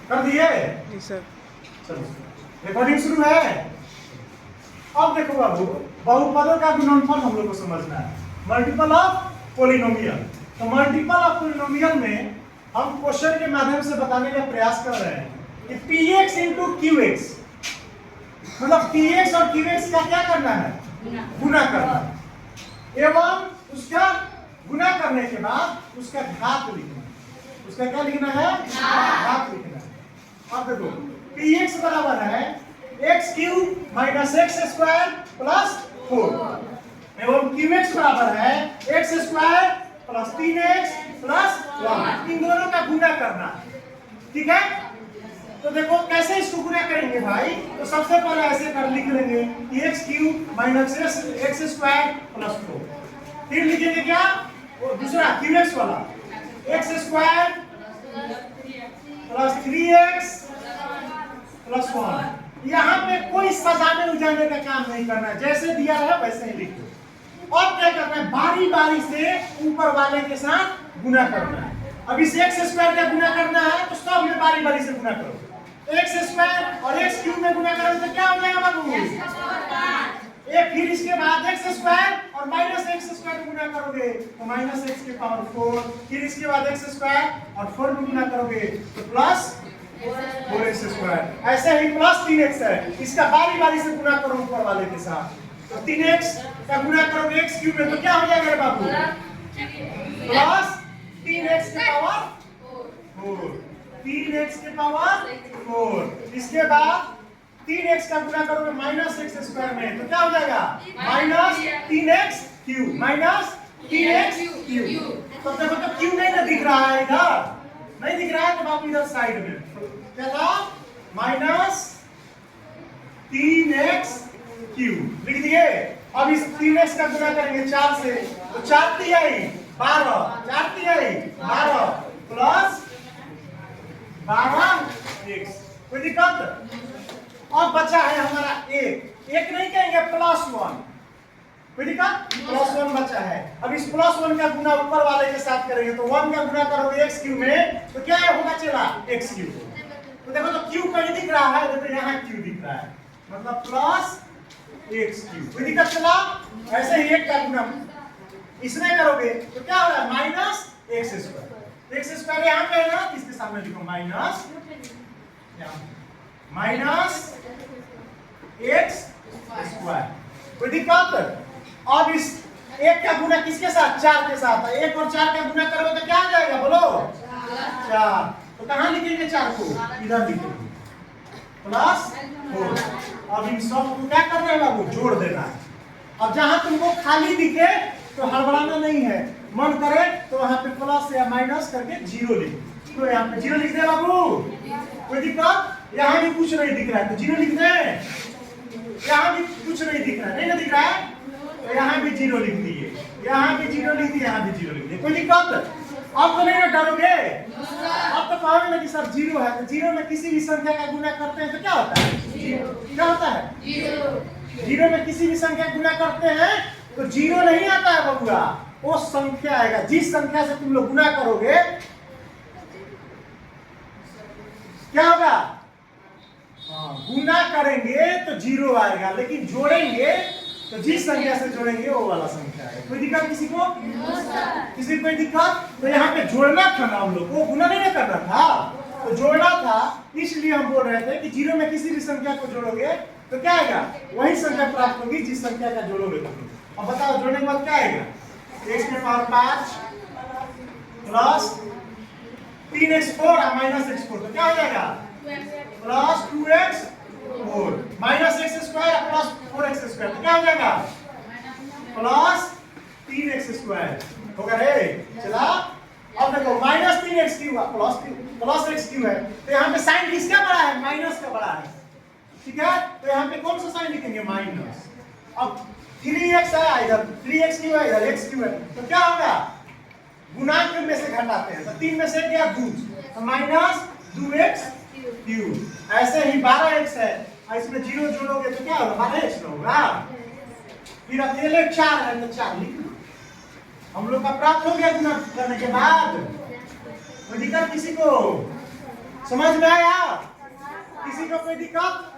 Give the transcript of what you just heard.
कर दिए जी सर। चलो रिकॉर्डिंग शुरू है। अब देखो बाबू, बहुपदों का गुणनफल हम लोग को समझना है, मल्टीपल ऑफ पोलिनोमियल। तो मल्टीपल ऑफ पोलिनोमियल में हम क्वेश्चन के माध्यम से बताने का प्रयास कर रहे हैं कि px इंटू qx, मतलब px और qx का क्या करना है, गुना करना, एवं उसका गुना करने के बाद उसका घात लिखना। उसका क्या लिखना है, घात लिखना है। अब देखो px बराबर है x cube minus x square plus 4 एवं qx बराबर है x square plus 3x plus 1। इन दोनों का गुना करना, ठीक है। तो देखो कैसे इसको गुना करेंगे भाई, तो सबसे पहले ऐसे कर लिख लेंगे कि x cube minus x square plus 4, फिर लिखेंगे क्या, और दूसरा qx वाला x square plus 3x plus 1। यहाँ पे कोई सजाने उजाने का काम नहीं करना है, जैसे दिया है वैसे ही लिखो। और क्या करना है, बारी बारी से ऊपर वाले के साथ गुना करना है। अब इस एक्स स्क्वायर का गुना करना है तो सब में बारी बारी से गुना करो। एक्स स्क्वायर और एक्स क्यूब में गुना करोगे तो क्या हो जाएगा बाबू, एक, फिर इसके बाद एक्स स्क्वायर और माइनस एक्स स्क्वायर में गुना करोगे तो माइनस एक्स के पावर 4, फिर इसके बाद एक्स स्क्वायर और 4 में गुना करोगे तो प्लस 4x स्क्वायर। ऐसे ही प्लस 3x है, इसका बारी बारी से गुना करो ऊपर वाले के साथ। तो 3x का गुना करोगे x क्यूब में तो क्या हो जाएगा बाबू, प्लस 3x के पावर 4, 3x के पावर 4। इसके बाद 3x का गुना करोगे माइनस एक्स स्क्वायर में तो क्या हो जाएगा, minus 3x cube, minus 3x cube. तो देखो तो क्यूब नहीं ना दिख रहा है, इधर नहीं दिख रहा है, तो आप इधर साइड में क्या था, माइनस 3x क्यूब लिख दिए। अब इस 3x का गुना करेंगे 4 से तो 4 तिहाई 12, 4 तिहाई 12 प्लस 12x। कोई दिक्कत? अब बचा है हमारा एक नहीं कहेंगे प्लस 1, कोई दिक्कत, प्लस 1 बचा है। अब इस प्लस 1 का गुना ऊपर वाले के साथ करेंगे तो 1 का गुना करोगे x क्यूब में तो क्या होगा, चला x क्यूब। तो देखो तो क्यूब कहीं दिख रहा है, देखो यहाँ क्यूब दिख रहा है, मतलब प्लस x क्यूब। कोई दिक्कत चला। ऐसे ही एक का गुना इसमें करोगे तो क्या हो रहा है, minus x square. X square यहाँ पे है ना, इसके सामने लिखो माइनस एक्स स्क्वायर। कोई दिक्कत? अब इस एक का गुना किसके साथ, 4 के साथ। एक और 4 का गुना करोगे तो क्या आ जाएगा बोलो, 4। तो कहाँ लिखेंगे 4 को, इधर लिखेंगे प्लस 4। अब इन सब को क्या करना है बाबू, जोड़ देना है। अब जहां तुमको खाली दिखे तो हड़बड़ाना नहीं है, मन करे तो वहां पे प्लस या माइनस करके 0 लिख, तो यहाँ पे 0 लिख दे बाबू। कोई दिक्कत? यहाँ भी कुछ नहीं दिख रहा है तो 0 लिख दे। यहाँ भी कुछ नहीं दिख रहा है, नहीं ना दिख रहा है तो यहाँ भी 0 लिख दिए, यहाँ भी 0 लिख दिए, यहाँ भी 0 लिख दिए। कोई दिक्कत? अब तो नहीं ना डरोगे, अब तो कहोगे ना कि सर 0 है, तो 0 में किसी भी संख्या का गुना करते हैं तो क्या होता है, 0। क्या होता है, 0 में किसी भी संख्या गुना करते हैं तो 0 नहीं आता है बबुआ, वो संख्या आएगा जिस संख्या से तुम लोग गुना करोगे क्या होगा, गुना करेंगे तो 0 आएगा, लेकिन जोड़ेंगे तो जिस संख्या से जोड़ेंगे वो वाला संख्या है। कोई दिक्कत किसी को? किसी को कोई दिक्कत? तो यहाँ पे जोड़ना था ना हम लोग को, गुना नहीं करना था, तो जोड़ना था, इसलिए हम बोल रहे थे कि 0 में किसी भी संख्या को जोड़ोगे तो क्या आएगा, वही संख्या प्राप्त होगी जिस संख्या का जोड़ोगे तुम। अब बताओ जोड़ने के बाद क्या आएगा, x के पावर 5 प्लस 3x4 और माइनस x4 तो क्या हो जाएगा, plus 2x4 minus x square plus 4x square तो क्या हो जाएगा, प्लस 3x स्क्वायर होगा रे। चला अब देखो minus 3x cube plus x cube है तो यहाँ पे साइन किसका बड़ा है, माइनस का बड़ा है, ठीक है। तो यहाँ पे कौन सा साइन लिखेंगे, माइनस। अब 3x है इधर, 3x क्यूब है इधर, x क्यूब है तो क्या होगा, गुणांक में से घटाते हैं तो 3 में से गया 2 तो माइनस 2x क्यूब। ऐसे ही 12x है, इसमें 0 जोड़ोगे तो क्या होगा, 12x होगा। फिर अकेले 4 है तो 4 लिख लो, हम लोग का प्राप्त हो गया गुना करने के बाद। कोई दिक्कत किसी को? समझ में आया? किसी को कोई दिक्कत?